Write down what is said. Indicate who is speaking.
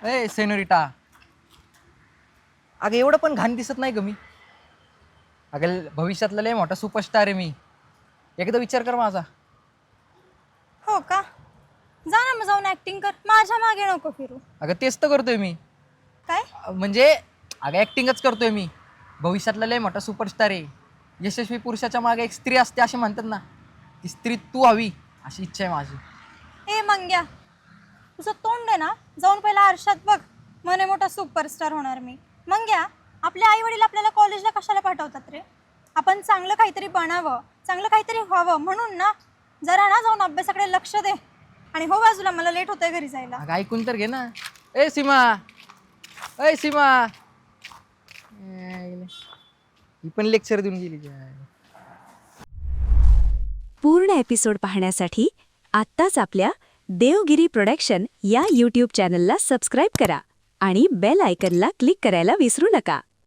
Speaker 1: ए senorita, अगं एवढं पण घाण दिसत नाही ग मी. अगं भविष्यातला लय मोठा सुपरस्टार आहे मी. एकदा विचार कर माझा.
Speaker 2: हो का? जा ना मग जाऊन ऍक्टिंग कर, माझ्या मागे नको फिरू.
Speaker 1: अगं तेच तर करतोय मी.
Speaker 2: काय?
Speaker 1: म्हणजे अगं ऍक्टिंगच करतोय मी. भविष्यातला लय मोठा सुपरस्टार आहे. यशस्वी पुरुषाच्या मागे एक स्त्री असते असे म्हणतात ना, ती स्त्री तू हवी अशी इच्छा आहे माझी.
Speaker 2: ए मंग्या, तुझं तोंड आहे ना, जाऊन पहिला आरशात बघ. मने मोठा सुपरस्टार होणार मी. मंग्या, आपले आई वडील आपल्याला कॉलेजला कशाला पाठवतात रे? आपण चांगलं काहीतरी बनावं, चांगलं काहीतरी व्हावं म्हणून ना. जरा ना जाऊन अभ्यासाकडे लक्ष दे. आणि हो बाजूला, मला लेट होतंय घरी जायला.
Speaker 1: अगं ऐकून तर घे ना. ए सीमा, ए सीमा, ही पण लेक्चर देऊन गेली.
Speaker 3: पूर्ण एपिसोड पाहण्यासाठी आत्ताच आपल्या देवगिरी प्रोडक्शन या यूट्यूब चॅनलला सबस्क्राईब करा आणि बेल आयकनला क्लिक करायला विसरू नका.